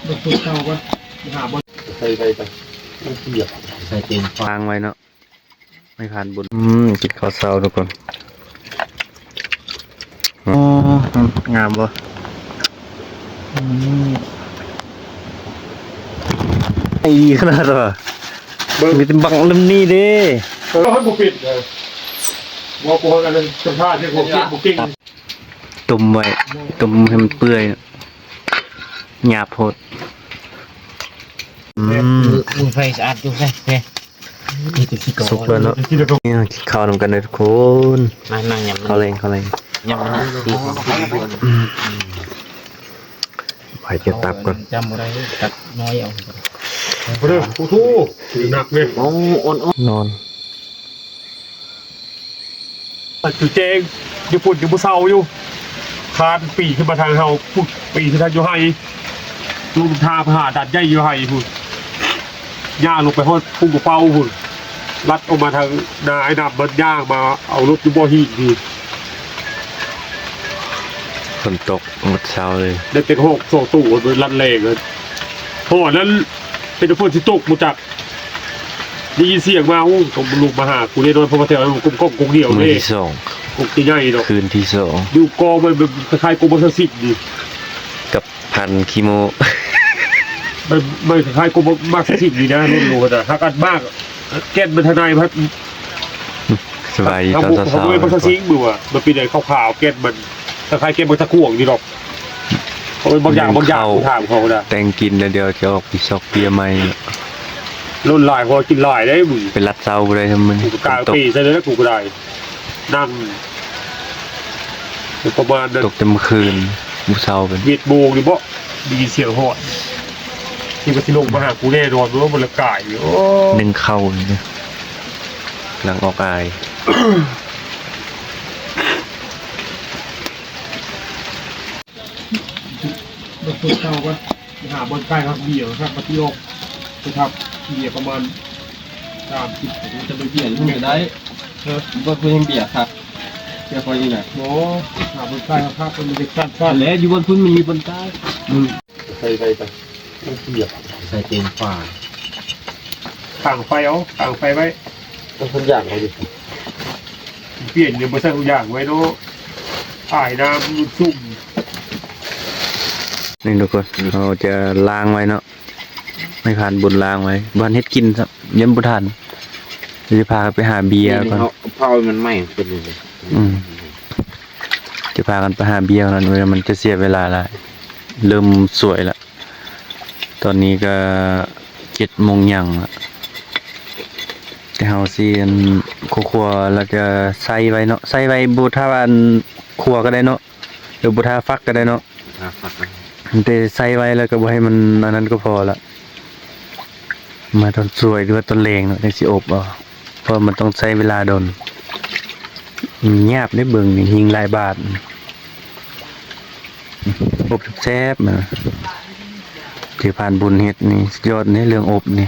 ดอกเก่าก็หาบอลใส่ไปเหยียบใส่เต็มวางไว้เนาะไม่ผ่านบุญกินข้าวเช้าทุกคนอ๋องามบ่ไอ้ขนาดเหรอมีแต่บังลำนี้เด้เราให้บุกปิดเลยว่าโกงกันเลยสัมภาษณ์ที่บุกกิ้งตุ่มไว้ตุ่มให้มันเปื่อยหยาบโพดมือไฟสะอาดจุ๊บเลยนี่จะขี้โกงสุกแล้วเนาะนี่กินข้าวนำกันเลยทุกคน นั่งยำเขาเลยยำมันตีไปจะตับก่อนจำอะไรตัดน้อยเอาเรื่องผู้ทู่หนักเลยโอ้อ่อนนอนจุดเจงญี่ปุ่นอยู่บุเซาอยู่คานปีขึ้นมาทางเฮาพูดปีขึ้นทางยูไฮลุงทาผ่าดัดใหญ่ยูไฮพูดย่างลงไปหอดพุ่งกับเป้าพูดลัดออกมาทางนาไอ้ดำมันย่างมาเอารถยูโบฮีดีฝนตกหมดเช้าเลยเด็กเป็นหกโซ่ตู่โดยลัดเลงเลยพอนั้นเป็นฝนที่ตกมาจากได้ยินเสียงมาอู้ตรงลุงมาหากูเลยโดนพอมาเที่ยวกุ้งเดียวเลยที่สองกุ้งที่ใหญ่เนาะคืนที่สองดูกองมันคล้ายๆกุ้งมัสซิดดีกับพันคีโมมันคล้ายกุ้งมัสซิดดีนะรุ่นรู้แต่ถ้ากันมากแก้มมันทนายพัดสบายตอนเช้าเขาไม่มัสซิ่งมือว่ะมันเป็นอะไรขาวๆแก้มมันคล้ายๆแก้มมันตะกั่วดีหรอกเขาเป็นบางอย่างถามเขาได้แต่งกินเดี๋ยวจะออกปีซอกเปียใหม่รุ่นลายพอกินลายได้มึงเป็นรัดเช้าไปเลยทำมึงกูกลางปีใช่เลยนะกูก็ได้นั่งประมาณนั้นตกเต็มคืนบุเช้าเป็นเวียดโบงหรือบ่ดีเสียงหอดที่มันที่ลงมาหากูแน่นอนว่าบนละกายอยู่หนึ่งเข้าเนี่ยหลังออกอายดอกเก่าก็หาบอลใกล้ครับเบี่ยวครับมาที่โลกนะครับเบี่ยประมาณ30ผมจะไปเบี่ยไม่ได้ก็คือยังเบียดครับเจ้าคอยนี่แหละโอ้หาบอลใกล้ครับมันจะสั้นแล้วอยู่บนพื้นมันมีบนใต้ใส่เหยียบใส่เต็มฝ่าต่างไฟเอาต่างไฟไว้ต้องทุกอย่างเลยดิเปลี่ยนเงินมาใส่ทุกอย่างไว้เนาะถ่ายน้ำรุ่นซุ่มนี่ทุกคนเราจะล้างไว้เนาะไม่ผ่านบุญล้างไว้บ้านเฮ็ดกินครับย้ำบุทานจะพาไปหาเบียร์ก่อนเผามันไหม้เป็นเลยจะพากันไปหาเบียร์นั้นเวลามันจะเสียเวลาละเริ่มสวยละตอนนี้ก็7 โมงยังละแต่เฮาสิคั่วแล้วก็ใส่ไว้เนาะใส่ไว้บูทาอันคั่วก็ได้เนาะหรือบูทาฟักก็ได้เนาะแต่ใส่ไว้แล้วก็บ่ให้มันอันนั้นก็พอละมาตอนสวยหรือว่าตอนแรงเนาะจังสิอบเอาเพราะมันต้องใช้เวลาโดนหยาบได้เบิ่งนี่หิงหลายบาทอบแซ่บนะที่ผ่านบุญเฮ็ดนี่ยอดในเรื่องอบนี่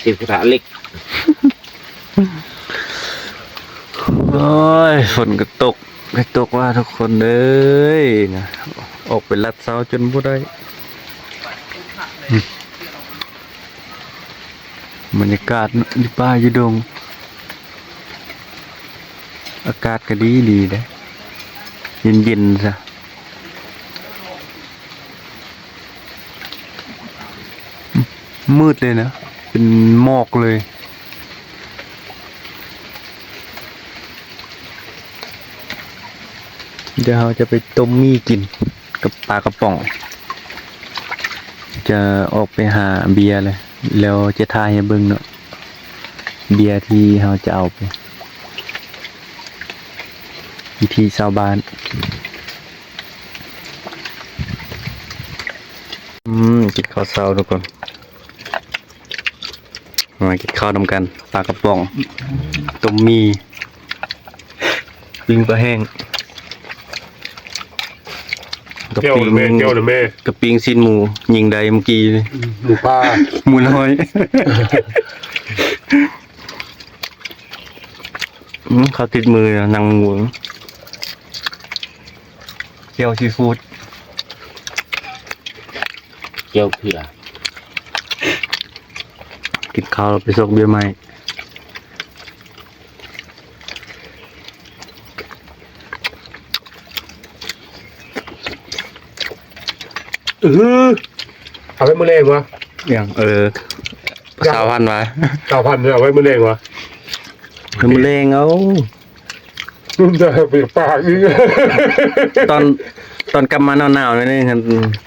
สิบกระเล็กโอ้ยฝนก็ตกว่าทุกคนเอ้ยนะออกไปลัดเสาจนบ่ได้บรรยากาศอยู่ป่าอยู่ดงอากาศก็ดีเลยเย็นซะมืดเลยนะเป็นหมอกเลยเดี๋ยวเราจะไปต้มมี่กินกับปลากระป๋องจะออกไปหาเบียร์เลยแล้วจะทายให้เบิ่งเนาะเบียร์ที่เราจะเอาไปวิธีชาวบ้านกินข้าวเช้าทุกคนมากินข้าวนำกันปลากระป๋องต้มมี่ปิ้งปลาแห้งกระปิงสิ้นหมูยิงใดเมื่อกี้หมูปลาหมูน้อยเขาติดมือนั่งหมูเจียวซีฟู้ด เจียวเผือก กินข้าวไปซอกเบียร์ใหม่ เอาไว้มื้อแรงวะ อย่างสาวพันวะ 9,000เนี่ยเอาไว้มื้อแรงวะ คือมะเร็งเอา นุ่มจะเปียกปากอีก ตอนกลับมาหนาวๆนี่ครับ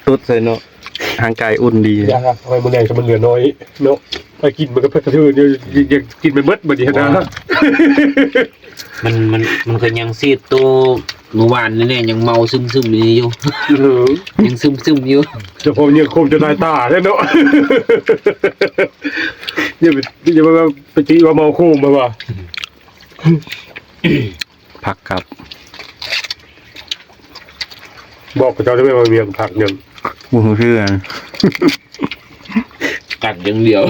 ตุ๊ดเลยเนาะทางกายอุ่นดี อย่าเอาไว้มื้อแรงจะมันเหลือน้อยเนาะไปกินมันก็เพิ่นกระทืนอยากกินไปหมดบัดนี้นะ มันก็ยังซีดตัวเมื่อวานนี่เนี่ยยังเมาซึมอยู่ ยังซึมอยู่ จะพอเนี่ยคมจะได้ตาแท้เนาะ อย่ามาไปตีว่าเมาโคมมาว่ะ ผักกับ บอกกับเจ้าจะไม่มาเมียงผักหนึ่ง หมูเชื่อน กัดอย่างเดียว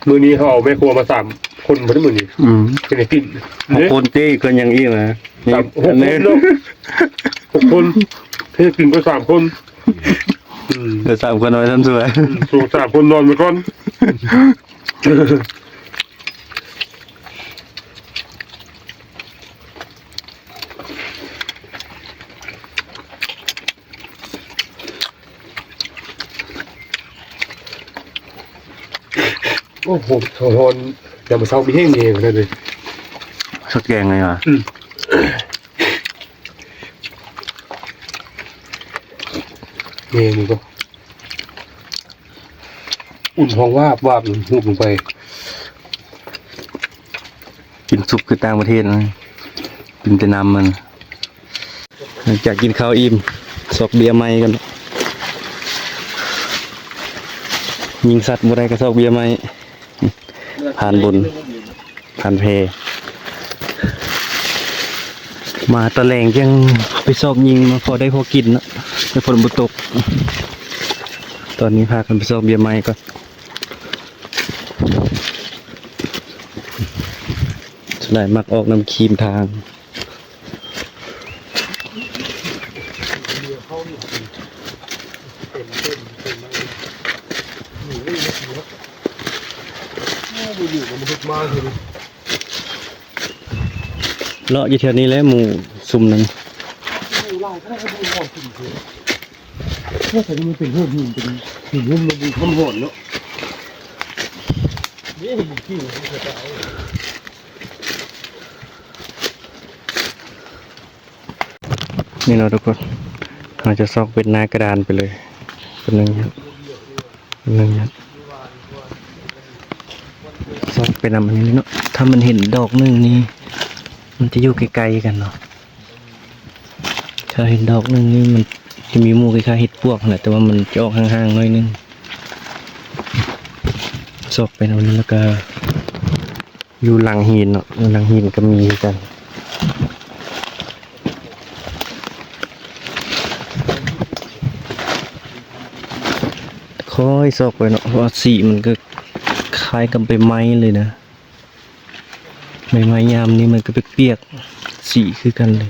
มือนี้เขาเอาแม่ครัวมา3 คนมาทั้งมือนี้เป็นไอ้ปิ่น 6 คนตี้คนยังอีกนะนี่ 6 คน นี้ เนาะ6 คนให้ปิ่นก็3 คนอืม เหลือ3 คนเอาไว้ท่านสวย ส่ง3 คนนอนไปก่อนโอ้โหทอนอย่ามาเศร้ามีแห้งมีเองเลย สักแกงไงวะ เมนูก็อุ่นท้องวาบหูบลงไป กินซุปคือต่างประเทศนะกินแต่น้ำมันหลังจากกินข้าวอิ่มซอกเบียร์ใหม่กันยิงสัตว์บ่ได้ก็ซอกเบียร์ใหม่ผ่านบนผ่านเพมาตะแลงยังไปซอกยิงมาพอได้พอกินเนาะแต่ฝนบ่ตก ตอนนี้พากันไปซอกเบียร์ใหม่ก่อนสลายมักออกน้ำครีมทางเลาะอยู่แถวนี้แหล้วหมู่ซุ่มนั้น ถ้าใส่มันเป็นเพื่อนหินเป็นหินหุ้มมันเป็นข้ามหอนเนาะนี่เห็นขี้มันจะเอา นี่เนาะทุกคนเราจะซอกเป็นหน้ากระดานไปเลยเป็นหนึ่งครับเป็นหนึ่งครับซอกเป็นอะไรนี้เนาะถ้ามันเห็นดอกหนึ่งนี่มันจะอยู่ไกลๆกันเนาะถ้าเห็นดอกหนึ่งนี่มันจะมีหมู่คล้ายๆเห็ดพวกแหละแต่ว่ามันจะออกห่างๆหน่อยนึงซอกเป็นอันนี้แล้วก็อยู่หลังหินเนาะหลังหินก็มีกันค่อยซอกไปเนาะเพราะว่าสีมันก็คล้ายกับใบไม้เลยนะใบไม้ยามนี่มันก็เปียกๆสีคือกันเลย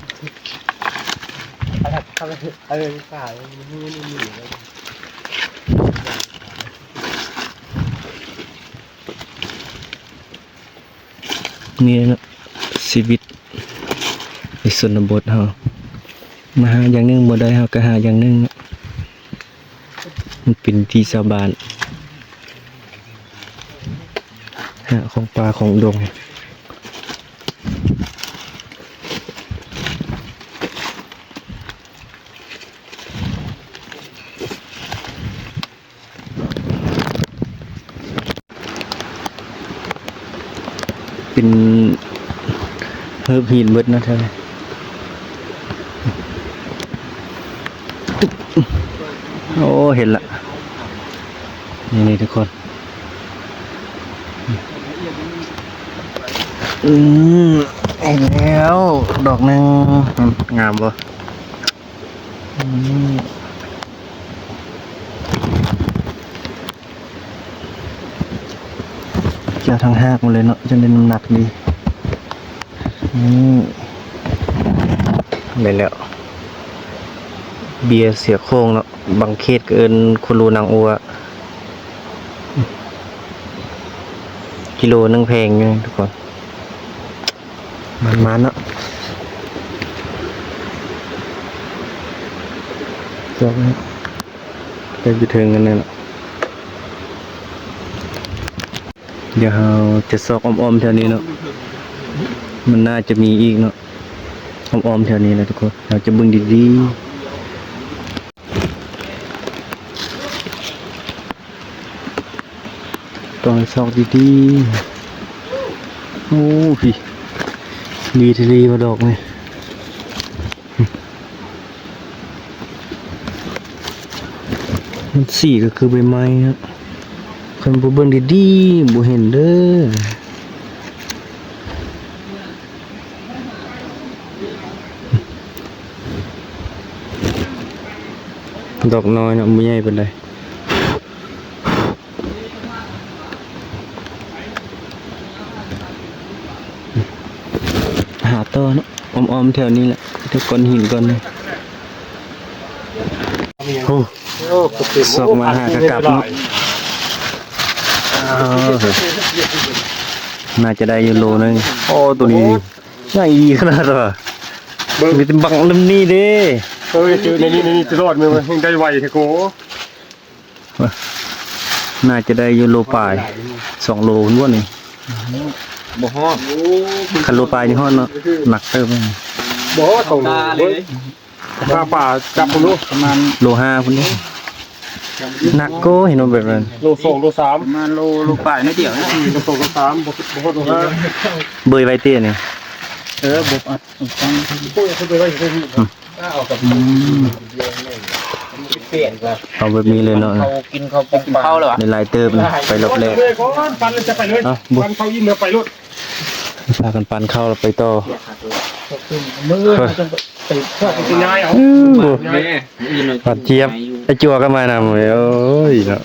นี่นะชีวิตในชนบทเฮามาหาอย่างหนึงบ่ได้เฮาก็หาอย่างหนึงเนาะมันเป็นที่ชาวบ้านหาของป่าของดงเป็นเฮิร์บหินเบิดเนาะเท่าไหร่โอ้เห็นละนี่ทุกคนเห็นแล้วดอกหนึ่งงามบ่ เกี่ยวทางหากมาเลยเนาะจนได้น้ำหนักดีนี่ไปแล้วเบียร์เสียโค้งเนาะบางเขตเกินคุณรูนางอัวกิโลนึงแพงอยู่ทุกคนมันเนาะจบแล้วไปไปถึงกันเลยเนาะเดี๋ยวเราจะซอกอ้อมๆแถวนี้เนาะมันน่าจะมีอีกเนาะอ้อมๆแถวนี้แหละทุกคนเราจะเบิ่งดีๆต้องซอกดีๆโอ้พี่ดีทีดีมาดอกนี่มันสีก็คือใบไม้ครับคนบ่เบิ่งดีๆบ่เห็นเด้อดอกน้อยเนาะบ่ใหญ่ปานใดหาต่อเนาะอ้อมๆแถวนี้แหละทุกก้อนหินก่อนเลยโอ้สอกมาหากะกลับเนาะน่าจะได้อยู่โลนึงโอ้ตัวนี้ง่ายดีขนาดว่ะมีแต่บังลำนี้เด้เจอในนี้จะรอดมั้ยมันได้ไวแท้โก น่าจะได้อยู่โลปลาย2 โลล้วนนี่ บ่ฮอด คันโลปลายนี่ฮอดเนาะหนักเติบ บ่ต้องเลยปลาป่าจับพุ่นลูกประมาณ โล5พุ่นนี่หนักโกเห็นว่าแบบนั้น โล2โล3ประมาณโลปลายนิดเดียวนะ โล2โล3บ่ฮอดโล5 เบยไว้เตี้ยนี่ บ่อัดฟัง โอ้ยเขาไปไว้ที่นี่ เอากับเปลี่ยนก็ เอาแบบนี้เลยเนาะ เขากินข้าวเหรอ ในลายเติบนะไปรอบแรก เลยก่อนปันจะไปเลยปันเข้ายินเนื้อไปรถ พากันปันเข้าแล้วไปต่อ มือจะไปทอด เป็นง่ายเอา ปัดเจี๊ยบไอ้จัวก็มานำเลยโอ้ยเนาะ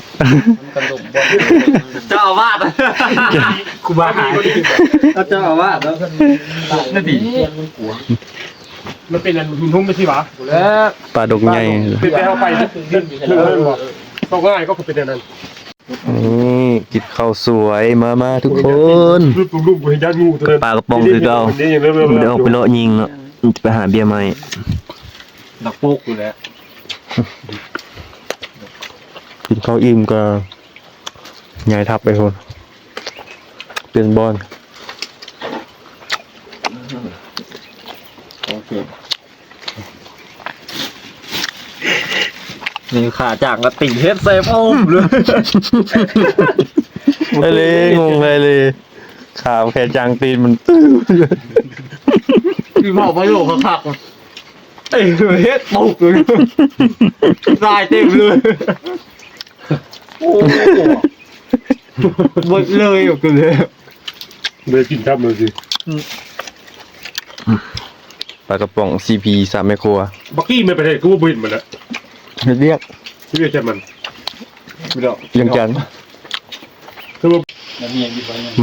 เจ้าอาวาสครูบาหายเจ้าอาวาสแล้วนั่นดิ มันเป็นอันหินหุ้มไม่ใช่หรอ แล้ว ปลาดกใหญ่ เป็นแต่เอาไปเดินบอกต้องง่ายก็เป็นอย่างนั้น นี่กินข้าวสวยมาทุกคน รูปเห็นด้านงูตัวนั้น ปลากระป๋องคือเก่ามันได้ออกไปเลาะยิงเนาะจะไปหาเบียร์ใหม่ ดอกปุ๊กอยู่แล้ว กินข้าวอิ่มก็ย้ายทับไปคนเปลี่ยนบอล โอเคนี่ขาจากกระติ่งเฮ็ดเซฟเอาเลย เลยงงเลยขาแค่จางตีนมันตื้อ พี่บอกประโยคขักไอ้เฮ็ดปุ๊กเลยตายเต็มเลยโอ้หมดเลยอ่ะกันเลย เลยกินทับเลยสิ ปลากระป๋อง CP 3 แมคโคร บักกี้ไม่ไปเลยกูว่าบินมันแล้ว เรียก ที่เรียกแค่มันไม่ได้ ยังจันทร์ คือว่า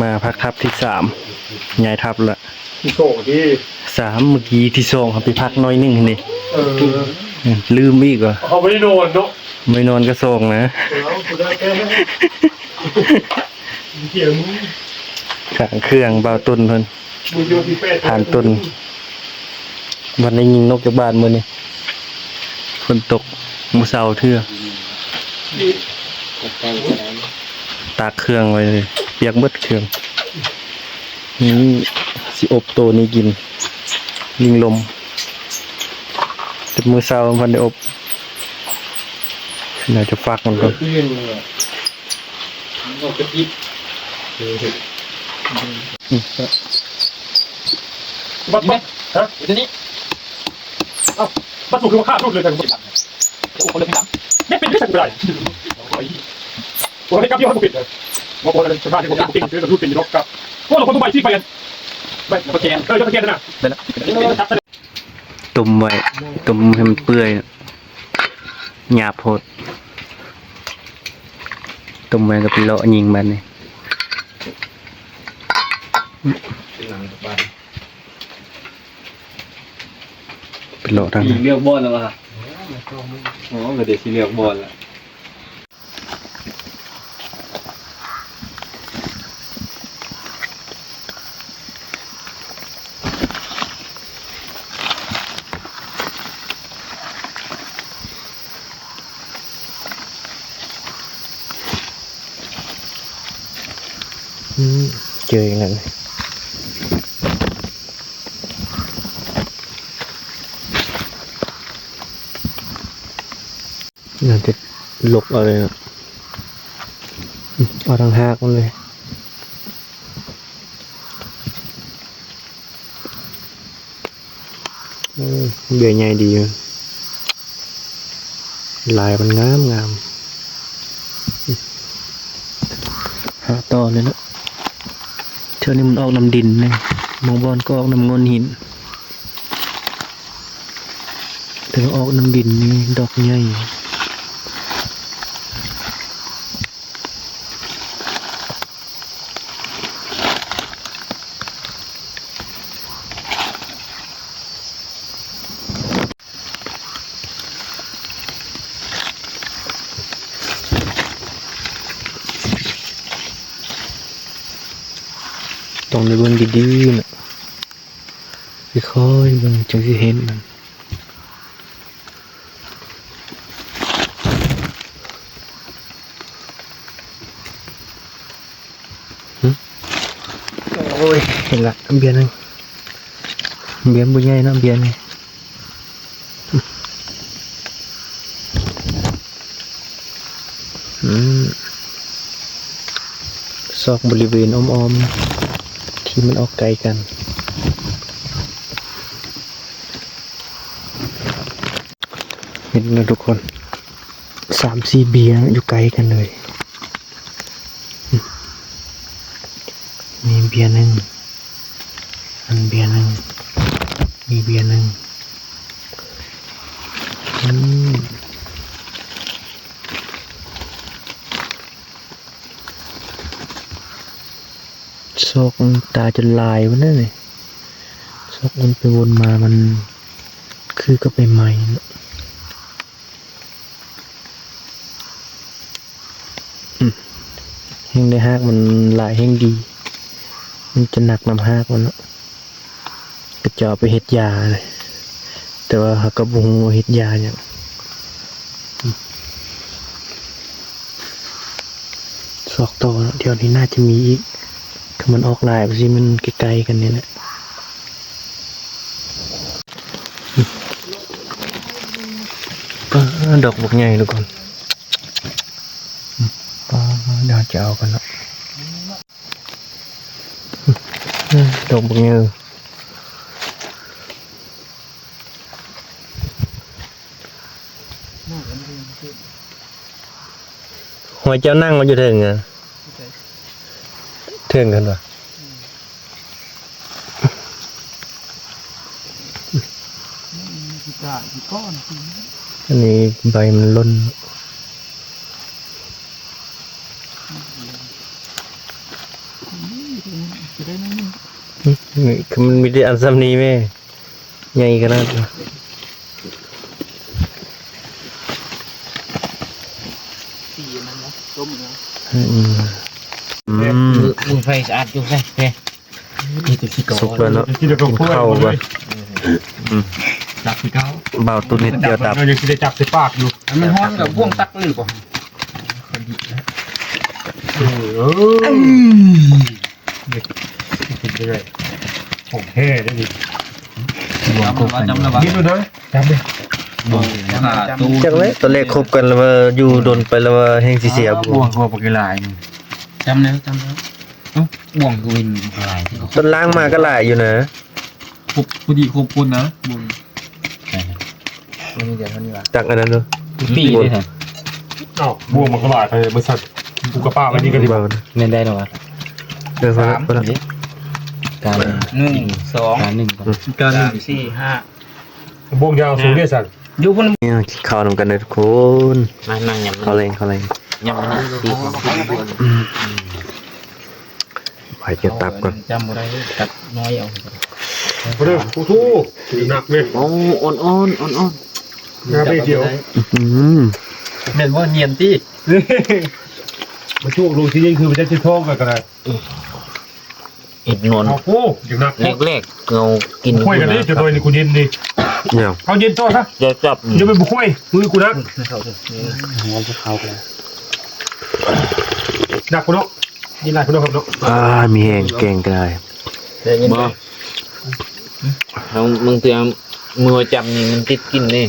มาพักทับที่3ย้ายทับละ ที่โตที่ 3เมื่อกี้ที่2ครับไปพักน้อยนึงนี่ ลืมอีกเหรอ เขาไม่ได้นอนเนาะ ไม่นอนก็ส่งนะ เกี่ยวมึง ขางเครื่องเบาตุนเพิ่น มึงโยนที่เป็ด ผ่านตุนวันนี้ยิงนกจากบ้านมื้อนี้ฝนตกมื้อเช้าเทื่อตากเครื่องไว้เลยเปียกเบิดเครื่องนี่สิอบโตนี้กินยิงลมแต่มื้อเช้ามันได้อบน่าจะฟักมันก่อน บัดฮะทีนี้เอ้าบัดถูกคือว่าฆ่าลูกเลยกันโอ้คนเลยที่หลังไม่เป็นไม่ใช่ไม่ได้ตัวนี้กับพี่เขาปิดเลยว่าคนอะไรชาวบ้านที่ผมปิดคือรูปเป็นรถกับพวกเราคนทุกใบที่ไปกันไปสแกนจะสแกนนะ ตุ่มไว้ตุ่มให้มันเปื่อยหยาบโพดตุ่มไว้ก็ไปเลาะยิงมันนี่ เป็นโลทาง ยิ นั้ ง น เลือกบอลแล้วป่ะอ๋อเดี๋ยวสิเลือกบอลละ เจออย่างนั้นน่าจะหลบเอาเลยนะเอาทางหากมันเลยเบื่อใหญ่ดีเลยลายมันงามงามหาต่อเลยนะเท่านี้มันออกน้ำดินเลยมองบอลก็ออกน้ำงอนหินแต่ว่าออกน้ำดินนี่ดอกใหญ่ต้องในเบื้องดีๆนะค่อยๆเบื้องจังสิเห็นมันโอ้ยเห็นละเบียร์นึงเบียร์บุญใหญ่นะเบียร์นี่ซอกบริเวณอ้อมๆที่มันออกไกลกันเห็นนะทุกคน3-4เบียร์อยู่ไกลกันเลยมีเบียร์หนึ่งอันเบียร์หนึ่งมีเบียร์หนึ่งซอกตาจนลายวะนั่นเลยซอกวนไปวนมามันคือก็ไปใหม่นะแห้งได้หากมันลายแห้งดีมันจะหนักน้ำหากมันนะก็จะเอาไปเฮ็ดยาเลยแต่ว่าหากกระบุงเฮ็ดยาเนี่ยซอกต่อนะเดี๋ยวนี้น่าจะมีอีกถ้ามันออกลายไปสิมันใกล้ๆกันเนี่ยแหละดอกบกใหญ่ทุกคนเดี๋ยวจะเอากันนะดอกบกใหญ่หัวเจ้านั่งมาอยู่เถิงอ่ะเถิงกันวะอันนี้ใบมันล้นคือมันมีแต่อันซ้ำนี้ไหมใหญ่ขนาดนั้นมือไฟสะอาดอยู่ใช่ไหม สุกแล้วเนาะ กินกับข้าว เข้า เล ไป ย จับที่เก้า เบาตัวนิดเดียวดับ เรายังได้จับใส่ปากอยู่ มันห้อนกับพ่วงตักเลยหรือเปล่า กินได้เลยผมแห้ได้ดิ จำแล้ววะ กินดูนะจับเลย ตู้ จังเลยตัวเลขครบกันแล้วว่าอยู่โดนไปแล้วว่าแห้งสิเสียบ บ่วงตัวปากลายจำแล้วบ่วงกูวินลาย ต้นล่างมาก็หลายอยู่นะ ครบพอดีครบคนนะบ่วงนี่เดี๋ยวเท่านี้วะ จากอันนั้นเนาะ ปีเลยฮะ อ้าวบวงมันก็หลายไปบริษัทกูกระป้าไว้นี่ก็ดี เบา เล่นได้หรอวะ เดี๋ยวพอละพอละ การ1 2การ1 4 5 บวงยาวสูงเนี่ยสั่น อยู่คน เนี่ยกินข้าวนำกันเลยทุกคน นั่งยำ เขาเลย ยำมันตี ใบ ผจะตับก่อน จำบ่ได้ตัดน้อยเอา มาเด้อผู้ทู่หนักเลย โอ้อ่อน นะไปเดียว อืม แม่นว่าเนียนตี้ มาช่วงลงที่นี่คือมันจะชิ้นท้องกันกันเลย อิดนวล เอาโอ้เดี๋ยวหนัก แรกๆเรากิน คุยกันนี่จะโดยนี่กูเย็นดิ เนี่ย เอาเย็นต่อซะ จะจับ เดี๋ยวไปบุกคุยมือกูนัก หัวจะเข้ากัน หนักกูเนาะนี่ไรกูเนาะครับเนาะ มีแหงแกงก็ได้ ได้ยิน บ่เรามึงเตรียมมือจับนี่มันติดกินนี่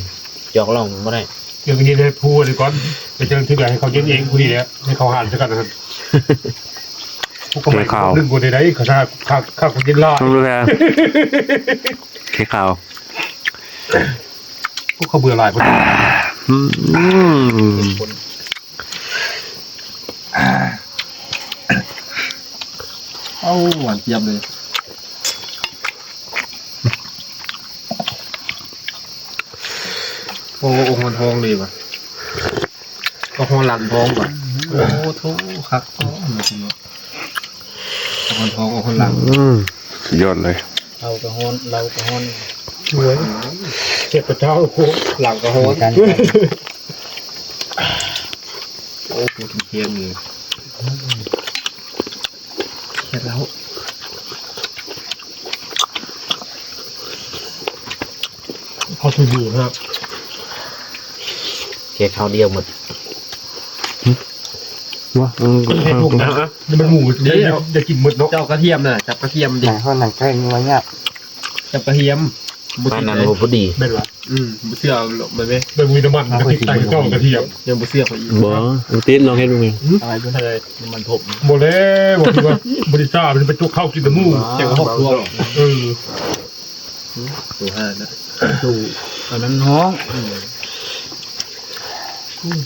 จอกล่องบ่ได้ เดี๋ยวนี้ให้พูดเลยก่อนไปเจอที่ไหนให้เขาเย็นเองกูดีแล้วให้เขาหันซะกันนะครับพวกก็ไม่นึ่งกูได้เขาถ้าข้าวกูเย็นล่า ต้องรู้แล้วเค้กขาว พวกเขาเบื่อหลายคน อืม เอ้าหวานเจี๊ยบเลยโอ้องค์มันทองเลยว่ะก็คงหลังทองว่ะโอ้โถครับก็มาจริงว่ะองค์ทององค์หลัง สุดยอดเลย เรากระฮอน สวยเจ็บกระเจ้าโค หลังกระฮอนโอ้ปูเทียมเลยแค่แล้ว เขาถืออยู่นะครับ แค่ข้าวเดียวหมด วะ ให้ลูกนะนี่มันหมูเดี๋ยวจะกินหมดเนาะ เจ้ากระเทียมน่ะจับกระเทียมดิ หนังข้าวหนังแป้งไว้เนี่ย จับกระเทียมบุ บ้าน ษ นั้น เลย บ่พอดี เป็นไร บุเสื้อหลบไปไหม เป็นมีน้ำมันกระติกใส่เจ้ากระเทียม ยังบุเสื้อเขาอีก บ่อุติดลองให้ดูไง อะไรเพื่อนเลยมันถม หมดแล้วบอกว่าบริษัทมันเป็นจุกเข้ากินแต่หมู เจ้าก็หกตัว เออ ตัวห้านะตัวตอนนั้นน้อง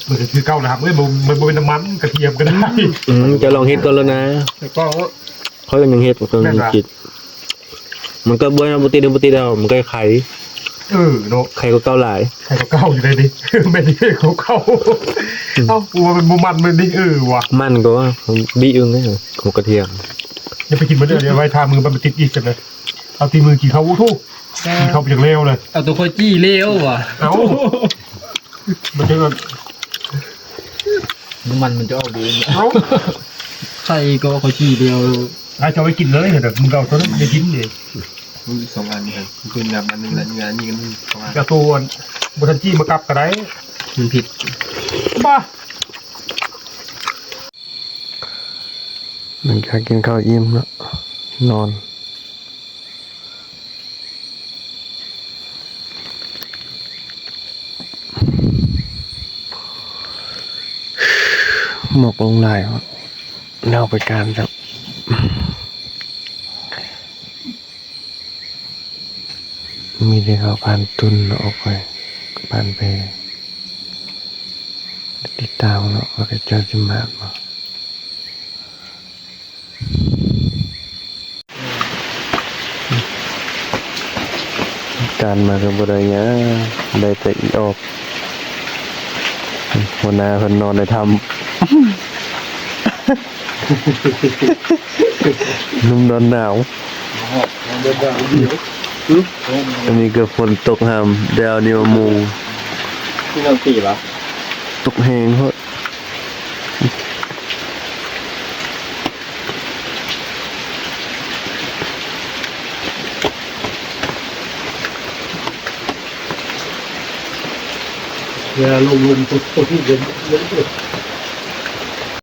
มันจะคือเก้านะครับเอ้ยมันเป็นน้ำมันกระเทียมก็ได้ จะลองเฮ็ดก่อนแล้วนะ แล้วก็ เขายังเฮ็ดก็ยังคิดมันก็บ่นะบ่ติดแล้วมันก็ไข่ เนาะ ไข่ก็เก้าหลาย ใครก็เก้าอยู่เลยดิไม่ได้เขาเข้าเอ้ากูว่าเป็นมูมันมันดิว่ะ มันก็ว่าบีอึ้งเนี่ยหัวกระเทียม อย่าไปกินมันเดี๋ยวไว้ทามือมันติดอีกกันเลยเอาตีมือกินข้าวอู้ทู่กินข้าวไปอย่างเร็วเลย เอาตัวโคจี้เลี้ยวว่ะ เอ้ามันจะ น้ำมันจะออกดี เอ้า ใครก็โคจี้เดียว ถ้าจะไว้กินเลยเดี๋ยวมึงเราตอนนั้นจะกินเลย สองอันครับเป็นแบบอันหนึ่งแล้วงานนี้กันสองอัน กระตัวบุทันจี้มากับกระไร มันผิด บ้า หลังจากกินข้าวอิ่มแล้วนอนหมกลงไหลวะเน่าไปการครับมีแต่เขาผ่านตุนออกไปผ่านไปติดตามเนาะว่าจะเจอสิมาบ่การมากับบริยาได้แต่อีออกหัวหน้าคนนอนในถ้ำ นุ่มนอนหนาวอันนี้ก็ฝนตกหำเดาวนิวมู ที่เราสี่เหรอ ตกแหงเพราะ เวลาลงตัวที่เย็นเย็นสุด